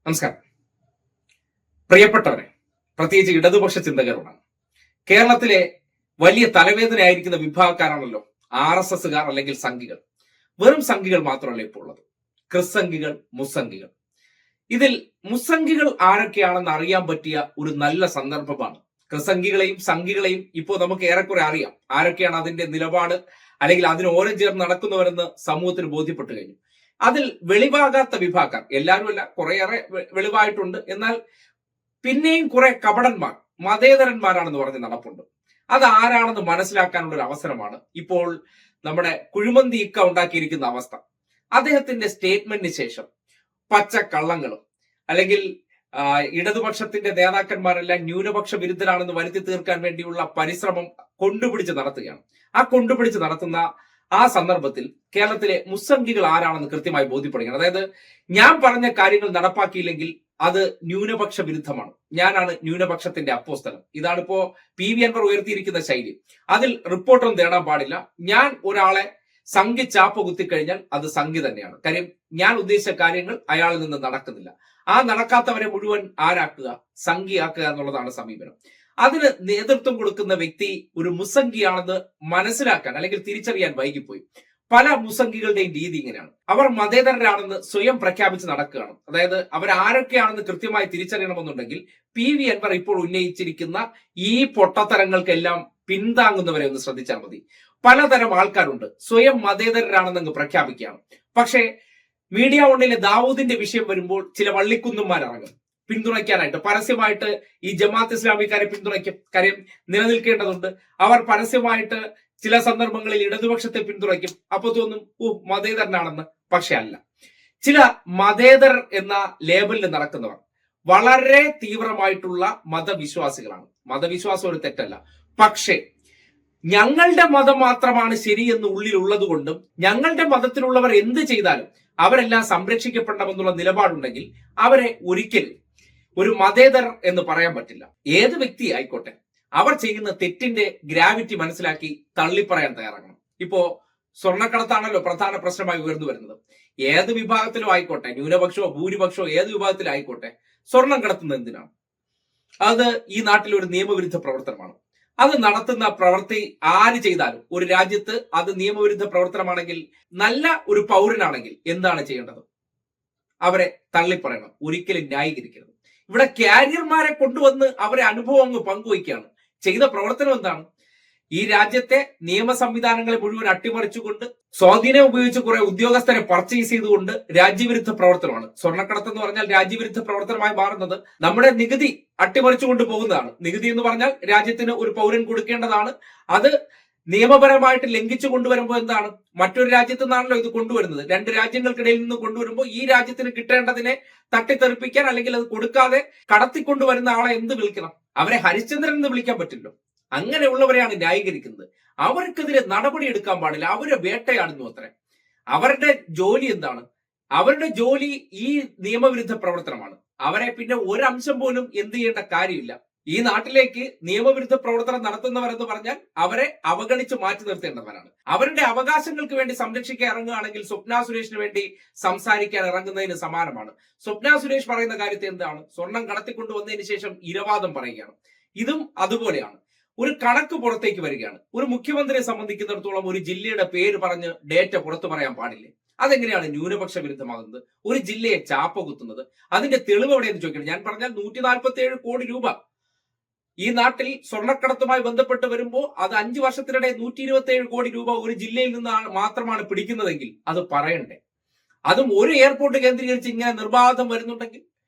നമസ്കാരം. പ്രിയപ്പെട്ടവരെ, പ്രത്യേകിച്ച് ഇടതുപക്ഷ ചിന്തകരോടാണ്. കേരളത്തിലെ വലിയ തലവേദനയായിരിക്കുന്ന വിഭാഗക്കാരാണല്ലോ RSSകാർ അല്ലെങ്കിൽ സംഘികൾ. വെറും സംഘികൾ മാത്രമല്ല ഇപ്പോൾ ഉള്ളത്, ക്രിസ്സംഘികൾ, മുസ്സംഘികൾ. ഇതിൽ മുസ്സംഘികൾ ആരൊക്കെയാണെന്ന് അറിയാൻ പറ്റിയ ഒരു നല്ല സന്ദർഭമാണ്. ക്രിസ്സംഘികളെയും സംഘികളെയും ഇപ്പോൾ നമുക്ക് ഏറെക്കുറെ അറിയാം, ആരൊക്കെയാണ് അതിന്റെ നിലപാട് അല്ലെങ്കിൽ അതിന് ഓരം ചേർന്ന് നടക്കുന്നവരെന്ന് സമൂഹത്തിന് ബോധ്യപ്പെട്ടു കഴിഞ്ഞു. അതിൽ വെളിവാകാത്ത വിഭാഗക്കാർ, എല്ലാവരും അല്ല, കുറേയേറെ വെളിവായിട്ടുണ്ട്. എന്നാൽ പിന്നെയും കുറെ കപടന്മാർ, മതേതരന്മാരാണെന്ന് പറഞ്ഞ് നടപ്പുണ്ട്. അത് ആരാണെന്ന് മനസ്സിലാക്കാനുള്ള ഒരു അവസരമാണ് ഇപ്പോൾ നമ്മുടെ കുഴിമന്തി ഇക്ക ഉണ്ടാക്കിയിരിക്കുന്ന അവസ്ഥ. അദ്ദേഹത്തിന്റെ സ്റ്റേറ്റ്മെന്റിന് ശേഷം പച്ചക്കള്ളങ്ങളും അല്ലെങ്കിൽ ഇടതുപക്ഷത്തിന്റെ നേതാക്കന്മാരെല്ലാം ന്യൂനപക്ഷ വിരുദ്ധരാണെന്ന് വരുത്തി തീർക്കാൻ വേണ്ടിയുള്ള പരിശ്രമം കൊണ്ടുപിടിച്ച് നടത്തുകയാണ്. ആ കൊണ്ടുപിടിച്ച് നടത്തുന്ന ആ സന്ദർഭത്തിൽ കേരളത്തിലെ മുസ്സംഘികൾ ആരാണെന്ന് കൃത്യമായി ബോധ്യപ്പെടുകയാണ്. അതായത് ഞാൻ പറഞ്ഞ കാര്യങ്ങൾ നടപ്പാക്കിയില്ലെങ്കിൽ അത് ന്യൂനപക്ഷ വിരുദ്ധമാണ്, ഞാനാണ് ന്യൂനപക്ഷത്തിന്റെ അപ്പോസ്തലൻ. ഇതാണിപ്പോ PV അൻവർ ഉയർത്തിയിരിക്കുന്ന ശൈലി. അതിൽ റിപ്പോർട്ടൊന്നും തേടാൻ പാടില്ല. ഞാൻ ഒരാളെ സംഘി ചാപ്പ കുത്തിക്കഴിഞ്ഞാൽ അത് സംഘി തന്നെയാണ്. കാര്യം ഞാൻ ഉദ്ദേശിച്ച കാര്യങ്ങൾ അയാളിൽ നിന്ന് നടക്കുന്നില്ല. ആ നടക്കാത്തവരെ മുഴുവൻ ആരാക്കുക? സംഘിയാക്കുക എന്നുള്ളതാണ് സമീപനം. അതിന് നേതൃത്വം കൊടുക്കുന്ന വ്യക്തി ഒരു മുസ്സംഘിയാണെന്ന് മനസ്സിലാക്കാൻ അല്ലെങ്കിൽ തിരിച്ചറിയാൻ വൈകിപ്പോയി. പല മുസ്സംഘികളുടെയും രീതി ഇങ്ങനെയാണ്. അവർ മതേതരരാണെന്ന് സ്വയം പ്രഖ്യാപിച്ച് നടക്കുകയാണ്. അതായത് അവർ ആരൊക്കെയാണെന്ന് കൃത്യമായി തിരിച്ചറിയണമെന്നുണ്ടെങ്കിൽ PV അൻവർ ഇപ്പോൾ ഉന്നയിച്ചിരിക്കുന്ന ഈ പൊട്ടത്തരങ്ങൾക്കെല്ലാം പിന്താങ്ങുന്നവരെ ഒന്ന് ശ്രദ്ധിച്ചാൽ മതി. പലതരം ആൾക്കാരുണ്ട് സ്വയം മതേതരരാണെന്ന് പ്രഖ്യാപിക്കുകയാണ്. പക്ഷേ മീഡിയ വണ്ണിലെ ദാവൂദിന്റെ വിഷയം വരുമ്പോൾ ചില വള്ളിക്കുന്നുമാരിറങ്ങും പിന്തുണയ്ക്കാനായിട്ട്. പരസ്യമായിട്ട് ഈ ജമാഅത്ത് ഇസ്ലാമിക്കാരെ പിന്തുണയ്ക്കും. കാര്യം നിലനിൽക്കേണ്ടതുണ്ട്. അവർ പരസ്യമായിട്ട് ചില സന്ദർഭങ്ങളിൽ ഇടതുപക്ഷത്തെ പിന്തുണയ്ക്കും. അപ്പൊ തോന്നും മതേതരനാണെന്ന്. പക്ഷെ അല്ല. ചില മതേതർ എന്ന ലേബലിൽ നടക്കുന്നവർ വളരെ തീവ്രമായിട്ടുള്ള മതവിശ്വാസികളാണ്. മതവിശ്വാസം ഒരു തെറ്റല്ല. പക്ഷേ ഞങ്ങളുടെ മതം മാത്രമാണ് ശരിയെന്ന് ഉള്ളിലുള്ളത് കൊണ്ടും ഞങ്ങളുടെ മതത്തിലുള്ളവർ എന്ത് ചെയ്താലും അവരെല്ലാം സംരക്ഷിക്കപ്പെടണമെന്നുള്ള നിലപാടുണ്ടെങ്കിൽ അവരെ ഒരിക്കലും ഒരു മതേതർ എന്ന് പറയാൻ പറ്റില്ല. ഏത് വ്യക്തി ആയിക്കോട്ടെ, അവർ ചെയ്യുന്ന തെറ്റിന്റെ ഗ്രാവിറ്റി മനസ്സിലാക്കി തള്ളിപ്പറയാൻ തയ്യാറാകണം. ഇപ്പോ സ്വർണ്ണക്കടത്താണല്ലോ പ്രധാന പ്രശ്നമായി ഉയർന്നു വരുന്നത്. ഏത് വിഭാഗത്തിലും ആയിക്കോട്ടെ, ന്യൂനപക്ഷമോ ഭൂരിപക്ഷമോ ഏത് വിഭാഗത്തിലായിക്കോട്ടെ, സ്വർണം കടത്തുന്നത് എന്തിനാണ്? അത് ഈ നാട്ടിൽ ഒരു നിയമവിരുദ്ധ പ്രവർത്തനമാണ്. അത് നടത്തുന്ന പ്രവൃത്തി ആര് ചെയ്താലും ഒരു രാജ്യത്ത് അത് നിയമവിരുദ്ധ പ്രവർത്തനമാണെങ്കിൽ, നല്ല ഒരു പൗരനാണെങ്കിൽ എന്താണ് ചെയ്യേണ്ടത്? അവരെ തള്ളിപ്പറയണം, ഒരിക്കലും ന്യായീകരിക്കരുത്. ഇവിടെ കാരിയർമാരെ കൊണ്ടുവന്ന് അവരെ അനുഭവം അങ്ങ് പങ്കുവയ്ക്കുകയാണ്. ചെയ്ത പ്രവർത്തനം എന്താണ്? ഈ രാജ്യത്തെ നിയമ സംവിധാനങ്ങളെ മുഴുവൻ അട്ടിമറിച്ചുകൊണ്ട് സ്വാധീനം ഉപയോഗിച്ച് കുറെ ഉദ്യോഗസ്ഥരെ പർച്ചേസ് ചെയ്തുകൊണ്ട് രാജ്യവിരുദ്ധ പ്രവർത്തനമാണ്. സ്വർണ്ണക്കടത്ത് എന്ന് പറഞ്ഞാൽ രാജ്യവിരുദ്ധ പ്രവർത്തനമായി മാറുന്നത് നമ്മുടെ നികുതി അട്ടിമറിച്ചുകൊണ്ട് പോകുന്നതാണ്. നികുതി എന്ന് പറഞ്ഞാൽ രാജ്യത്തിന് ഒരു പൗരൻ കൊടുക്കേണ്ടതാണ്. അത് നിയമപരമായിട്ട് ലംഘിച്ചു കൊണ്ടുവരുമ്പോൾ എന്താണ്? മറ്റൊരു രാജ്യത്തു നിന്നാണല്ലോ ഇത് കൊണ്ടുവരുന്നത്. രണ്ട് രാജ്യങ്ങൾക്കിടയിൽ നിന്ന് കൊണ്ടുവരുമ്പോൾ ഈ രാജ്യത്തിന് കിട്ടേണ്ടതിനെ തട്ടിത്തെറിപ്പിക്കാൻ അല്ലെങ്കിൽ അത് കൊടുക്കാതെ കടത്തിക്കൊണ്ടുവരുന്ന ആളെ എന്ത് വിളിക്കണം? അവരെ ഹരിശ്ചന്ദ്രൻ എന്ന് വിളിക്കാൻ പറ്റില്ലോ. അങ്ങനെയുള്ളവരെയാണ് ന്യായീകരിക്കുന്നത്. അവർക്കെതിരെ നടപടി എടുക്കാൻ പാടില്ല. അവരെ വേട്ടയാടുന്നു അത്രേ. അവരുടെ ജോലി എന്താണ്? അവരുടെ ജോലി ഈ നിയമവിരുദ്ധ പ്രവർത്തനമാണ്. അവരെ പിന്നെ ഒരംശം പോലും എന്ത് ചെയ്യേണ്ട കാര്യമില്ല. ഈ നാട്ടിലേക്ക് നിയമവിരുദ്ധ പ്രവർത്തനം നടത്തുന്നവരെന്ന് പറഞ്ഞാൽ അവരെ അവഗണിച്ച് മാറ്റി നിർത്തേണ്ടവരാണ്. അവരുടെ അവകാശങ്ങൾക്ക് വേണ്ടി സംരക്ഷിക്കാൻ ഇറങ്ങുകയാണെങ്കിൽ സ്വപ്ന സുരേഷിന് വേണ്ടി സംസാരിക്കാൻ ഇറങ്ങുന്നതിന് സമാനമാണ്. സ്വപ്ന സുരേഷ് പറയുന്ന കാര്യത്തെ എന്താണ്? സ്വർണം കടത്തിക്കൊണ്ടുവന്നതിന് ശേഷം ഇരവാദം പറയുകയാണ്. ഇതും അതുപോലെയാണ്. ഒരു കണക്ക് പുറത്തേക്ക് വരികയാണ്. ഒരു മുഖ്യമന്ത്രിയെ സംബന്ധിക്കുന്നിടത്തോളം ഒരു ജില്ലയുടെ പേര് പറഞ്ഞ് ഡേറ്റ പുറത്തു പറയാൻ പാടില്ലേ? അതെങ്ങനെയാണ് ന്യൂനപക്ഷ വിരുദ്ധമാകുന്നത്? ഒരു ജില്ലയെ ചാപ്പ കുത്തുന്നത്? അതിന്റെ തെളിവ് എവിടെയെന്ന് ചോദിക്കണം. ഞാൻ പറഞ്ഞാൽ 147 കോടി രൂപ ഈ നാട്ടിൽ സ്വർണ്ണക്കടത്തുമായി ബന്ധപ്പെട്ട് വരുമ്പോൾ അത് 5 വർഷത്തിനിടെ 127 കോടി രൂപ ഒരു ജില്ലയിൽ നിന്ന് മാത്രമാണ് പിടിക്കുന്നതെങ്കിൽ അത് പറയണ്ടേ? അതും ഒരു എയർപോർട്ട് കേന്ദ്രീകരിച്ച് ഇങ്ങനെ നിർബാധം വരുന്നുണ്ടെങ്കിൽ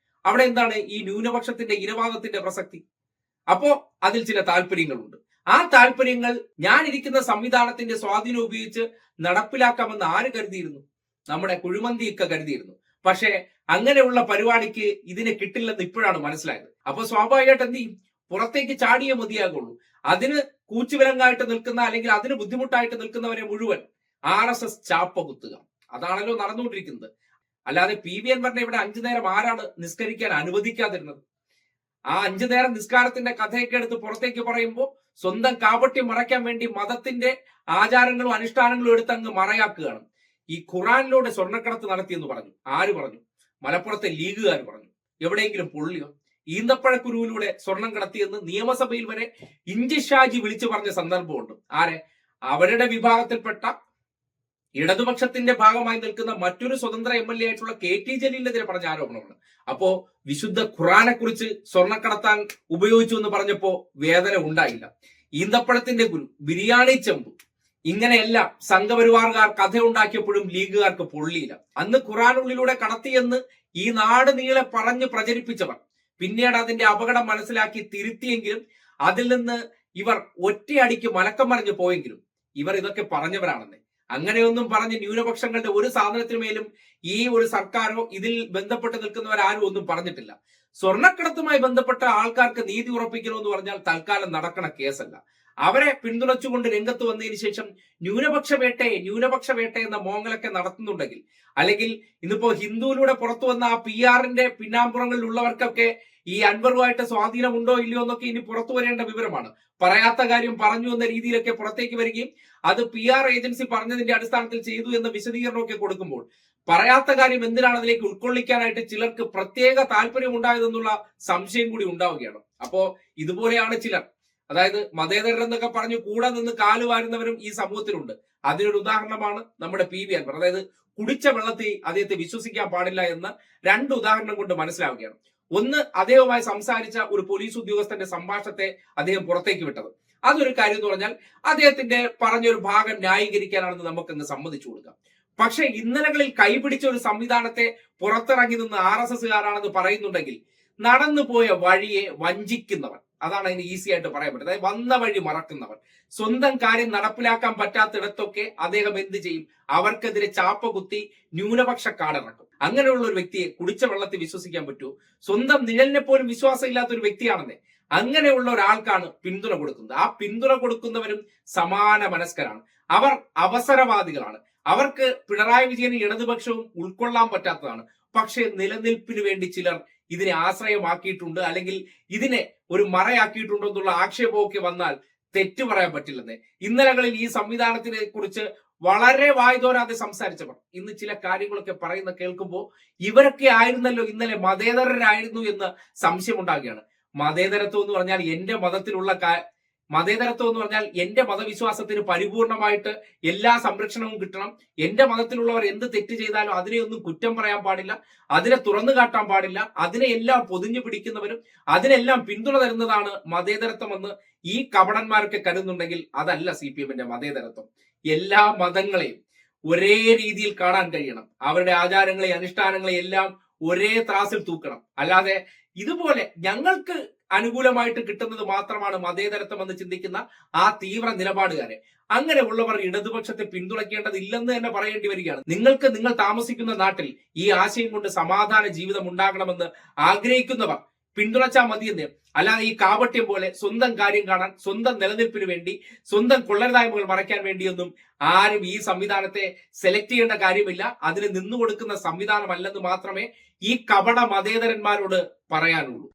അവിടെ എന്താണ് ഈ ന്യൂനപക്ഷത്തിന്റെ ഇരവാദത്തിന്റെ പ്രസക്തി? അപ്പോ അതിൽ ചില താല്പര്യങ്ങളുണ്ട്. ആ താല്പര്യങ്ങൾ ഞാൻ ഇരിക്കുന്ന സംവിധാനത്തിന്റെ സ്വാധീനം ഉപയോഗിച്ച് നടപ്പിലാക്കാമെന്ന് ആര് കരുതിയിരുന്നു? നമ്മുടെ കുഴിമന്തിയൊക്കെ കരുതിയിരുന്നു. പക്ഷേ അങ്ങനെയുള്ള പരിപാടിക്ക് ഇതിനെ കിട്ടില്ലെന്ന് ഇപ്പോഴാണ് മനസ്സിലായത്. അപ്പൊ സ്വാഭാവികമായിട്ട് എന്ത് ചെയ്യും? പുറത്തേക്ക് ചാടിയേ മതിയാകുള്ളൂ. അതിന് കൂച്ചുവിലങ്ങായിട്ട് നിൽക്കുന്ന അല്ലെങ്കിൽ അതിന് ബുദ്ധിമുട്ടായിട്ട് നിൽക്കുന്നവരെ മുഴുവൻ RSS ചാപ്പ കുത്തുക. അതാണല്ലോ നടന്നുകൊണ്ടിരിക്കുന്നത്. അല്ലാതെ PV അൻവറിനെ ഇവിടെ 5 നേരം ആരാണ് നിസ്കരിക്കാൻ അനുവദിക്കാതിരുന്നത്? ആ 5 നേരം നിസ്കാരത്തിന്റെ കഥയൊക്കെ എടുത്ത് പുറത്തേക്ക് പറയുമ്പോൾ സ്വന്തം കാപട്യം മറയ്ക്കാൻ വേണ്ടി മതത്തിന്റെ ആചാരങ്ങളും അനുഷ്ഠാനങ്ങളും എടുത്ത് അങ്ങ് മറയാക്കുകയാണ്. ഈ ഖുറാനിലൂടെ സ്വർണ്ണക്കടത്ത് നടത്തിയെന്ന് പറഞ്ഞു. ആര് പറഞ്ഞു? മലപ്പുറത്തെ ലീഗുകാർ പറഞ്ഞു. എവിടെയെങ്കിലും പൊള്ളിയോ? ഈന്തപ്പഴക്കുരുവിലൂടെ സ്വർണം കടത്തിയെന്ന് നിയമസഭയിൽ വരെ ഇഞ്ചി ഷാജി വിളിച്ചു പറഞ്ഞ സന്ദർഭമുണ്ട്. ആരെ? അവരുടെ വിഭാഗത്തിൽപ്പെട്ട ഇടതുപക്ഷത്തിന്റെ ഭാഗമായി നിൽക്കുന്ന മറ്റൊരു സ്വതന്ത്ര MLA ആയിട്ടുള്ള KT ജലീലിനെതിരെ പറഞ്ഞ ആരോപണമാണ്. അപ്പോ വിശുദ്ധ ഖുറാനെ കുറിച്ച് സ്വർണ്ണക്കടത്താൻ ഉപയോഗിച്ചു എന്ന് പറഞ്ഞപ്പോ വേദന ഉണ്ടായില്ല. ഈന്തപ്പഴത്തിന്റെ കുരു, ബിരിയാണി ചെമ്പ്, ഇങ്ങനെയെല്ലാം സംഘപരിവാറുകാർ കഥ ഉണ്ടാക്കിയപ്പോഴും ലീഗുകാർക്ക് പൊള്ളിയില്ല. അന്ന് ഖുറാനുള്ളിലൂടെ കടത്തിയെന്ന് ഈ നാട് നീളെ പറഞ്ഞ് പ്രചരിപ്പിച്ചവർ പിന്നീട് അതിന്റെ അപകടം മനസ്സിലാക്കി തിരുത്തിയെങ്കിലും അതിൽ നിന്ന് ഇവർ ഒറ്റയടിക്ക് മലക്കം മറിഞ്ഞു പോയെങ്കിലും ഇവർ ഇതൊക്കെ പറഞ്ഞവരാണെന്ന്. അങ്ങനെയൊന്നും പറഞ്ഞ് ന്യൂനപക്ഷങ്ങളുടെ ഒരു സാധനത്തിനുമേലും ഈ ഒരു സർക്കാരോ ഇതിൽ ബന്ധപ്പെട്ട് നിൽക്കുന്നവരാരും ഒന്നും പറഞ്ഞിട്ടില്ല. സ്വർണ്ണക്കടത്തുമായി ബന്ധപ്പെട്ട ആൾക്കാർക്ക് നീതി ഉറപ്പിക്കണമെന്ന് പറഞ്ഞാൽ തൽക്കാലം നടക്കണ കേസല്ല. അവരെ പിന്തുണച്ചുകൊണ്ട് രംഗത്ത് വന്നതിന് ശേഷം ന്യൂനപക്ഷ വേട്ട എന്ന മോങ്ങലൊക്കെ നടത്തുന്നുണ്ടെങ്കിൽ, അല്ലെങ്കിൽ ഇന്നിപ്പോ ഹിന്ദുവിലൂടെ പുറത്തു വന്ന ആ PR-ന്റെ പിന്നാമ്പുറങ്ങളിലുള്ളവർക്കൊക്കെ ഈ അൻവറുമായിട്ട് സ്വാധീനമുണ്ടോ ഇല്ലയോ എന്നൊക്കെ ഇനി പുറത്തു വരേണ്ട വിവരമാണ്. പറയാത്ത കാര്യം പറഞ്ഞു എന്ന രീതിയിലൊക്കെ പുറത്തേക്ക് വരികയും അത് PR ഏജൻസി പറഞ്ഞതിന്റെ അടിസ്ഥാനത്തിൽ ചെയ്തു എന്ന വിശദീകരണമൊക്കെ കൊടുക്കുമ്പോൾ പറയാത്ത കാര്യം എന്തിനാണ് അതിലേക്ക് ഉൾക്കൊള്ളിക്കാനായിട്ട് ചിലർക്ക് പ്രത്യേക താല്പര്യം ഉണ്ടായതെന്നുള്ള സംശയം കൂടി ഉണ്ടാവുകയാണ്. അപ്പോ ഇതുപോലെയാണ് ചിലർ, അതായത് മതേതരരെന്നൊക്കെ പറഞ്ഞു കൂടെ നിന്ന് കാല് വാരുന്നവരും ഈ സമൂഹത്തിലുണ്ട്. അതിനൊരു ഉദാഹരണമാണ് നമ്മുടെ PV അൻവർ. അതായത് കുടിച്ച വെള്ളത്തിൽ അദ്ദേഹത്തെ വിശ്വസിക്കാൻ പാടില്ല എന്ന 2 ഉദാഹരണം കൊണ്ട് മനസ്സിലാവുകയാണ്. ഒന്ന്, അദ്ദേഹവുമായി സംസാരിച്ച ഒരു പോലീസ് ഉദ്യോഗസ്ഥന്റെ സംഭാഷണത്തെ അദ്ദേഹം പുറത്തേക്ക് വിട്ടത്. അതൊരു കാര്യം എന്ന് പറഞ്ഞാൽ അദ്ദേഹത്തിന്റെ പറഞ്ഞൊരു ഭാഗം ന്യായീകരിക്കാനാണെന്ന് നമുക്കങ്ങ് സമ്മതിച്ചു കൊടുക്കാം. പക്ഷെ ഇന്നലകളിൽ കൈപിടിച്ച ഒരു സംവിധാനത്തെ പുറത്തിറങ്ങി നിന്ന് RSSകാരാണെന്ന് പറയുന്നുണ്ടെങ്കിൽ നടന്നു പോയ വഴിയെ വഞ്ചിക്കുന്നവർ, അതാണ് അതിന് ഈസി ആയിട്ട് പറയാൻ പറ്റുന്നത്. അതായത് വന്ന വഴി മറക്കുന്നവർ, സ്വന്തം കാര്യം നടപ്പിലാക്കാൻ പറ്റാത്തിടത്തൊക്കെ അദ്ദേഹം എന്ത് ചെയ്യും? അവർക്കെതിരെ ചാപ്പ കുത്തി ന്യൂനപക്ഷ കാടിറക്കും. അങ്ങനെയുള്ള ഒരു വ്യക്തിയെ കുടിച്ച വെള്ളത്തിൽ വിശ്വസിക്കാൻ പറ്റുമോ? സ്വന്തം നിഴലിനെ പോലും വിശ്വാസമില്ലാത്ത ഒരു വ്യക്തിയാണെന്നേ. അങ്ങനെയുള്ള ഒരാൾക്കാണ് പിന്തുണ കൊടുക്കുന്നത്. ആ പിന്തുണ കൊടുക്കുന്നവരും സമാന മനസ്കരാണ്. അവർ അവസരവാദികളാണ്. അവർക്ക് പിണറായി വിജയനും ഇടതുപക്ഷവും ഉൾക്കൊള്ളാൻ പറ്റാത്തതാണ്. പക്ഷേ നിലനിൽപ്പിന് വേണ്ടി ചിലർ ഇതിനെ ആശ്രയമാക്കിയിട്ടുണ്ട്, അല്ലെങ്കിൽ ഇതിനെ ഒരു മറയാക്കിയിട്ടുണ്ടോ എന്നുള്ള ആക്ഷേപമൊക്കെ വന്നാൽ തെറ്റു പറയാൻ പറ്റില്ലെന്നേ. ഇന്നലകളിൽ ഈ സംവിധാനത്തിനെ കുറിച്ച് വളരെ വായ്തോരാതെ സംസാരിച്ചവർ ഇന്ന് ചില കാര്യങ്ങളൊക്കെ പറയുന്ന കേൾക്കുമ്പോൾ ഇവരൊക്കെ ആയിരുന്നല്ലോ ഇന്നലെ മതേതരരായിരുന്നു എന്ന് സംശയം ഉണ്ടാകുകയാണ്. മതേതരത്വം എന്ന് പറഞ്ഞാൽ എന്റെ മതവിശ്വാസത്തിന് പരിപൂർണമായിട്ട് എല്ലാ സംരക്ഷണവും കിട്ടണം. എന്റെ മതത്തിലുള്ളവർ എന്ത് തെറ്റ് ചെയ്താലും അതിനെയൊന്നും കുറ്റം പറയാൻ പാടില്ല, അതിനെ തുറന്നു കാട്ടാൻ പാടില്ല. അതിനെയെല്ലാം പൊതിഞ്ഞു പിടിക്കുന്നവരും അതിനെല്ലാം പിന്തുണ തരുന്നതാണ് മതേതരത്വം എന്ന് ഈ കപടന്മാരൊക്കെ കരുതുന്നുണ്ടെങ്കിൽ അതല്ല CPM-ന്റെ മതേതരത്വം. എല്ലാ മതങ്ങളെയും ഒരേ രീതിയിൽ കാണാൻ കഴിയണം. അവരുടെ ആചാരങ്ങളെ അനുഷ്ഠാനങ്ങളെ എല്ലാം ഒരേ ത്രാസിൽ തൂക്കണം. അല്ലാതെ ഇതുപോലെ ഞങ്ങൾക്ക് അനുകൂലമായിട്ട് കിട്ടുന്നത് മാത്രമാണ് മതേതരത്വം എന്ന് ചിന്തിക്കുന്ന ആ തീവ്ര നിലപാടുകാരെ, അങ്ങനെയുള്ളവർ ഇടതുപക്ഷത്തെ പിന്തുണയ്ക്കേണ്ടതില്ലെന്ന് തന്നെ പറയേണ്ടി വരികയാണ്. നിങ്ങൾ താമസിക്കുന്ന നാട്ടിൽ ഈ ആശയം കൊണ്ട് സമാധാന ജീവിതം ഉണ്ടാകണമെന്ന് ആഗ്രഹിക്കുന്നവർ പിന്തുണച്ചാൽ മതിയെന്ന്. അല്ലാതെ ഈ കാപട്യം പോലെ സ്വന്തം കാര്യം കാണാൻ, സ്വന്തം നിലനിൽപ്പിന് വേണ്ടി, സ്വന്തം കൊള്ളരുതായ്മകൾ മറയ്ക്കാൻ വേണ്ടിയൊന്നും ആരും ഈ സംവിധാനത്തെ സെലക്ട് ചെയ്യേണ്ട കാര്യമില്ല. അതിന് നിന്നുകൊടുക്കുന്ന സംവിധാനമല്ലെന്ന് മാത്രമേ ഈ കപട മതേതരന്മാരോട് പറയാനുള്ളൂ.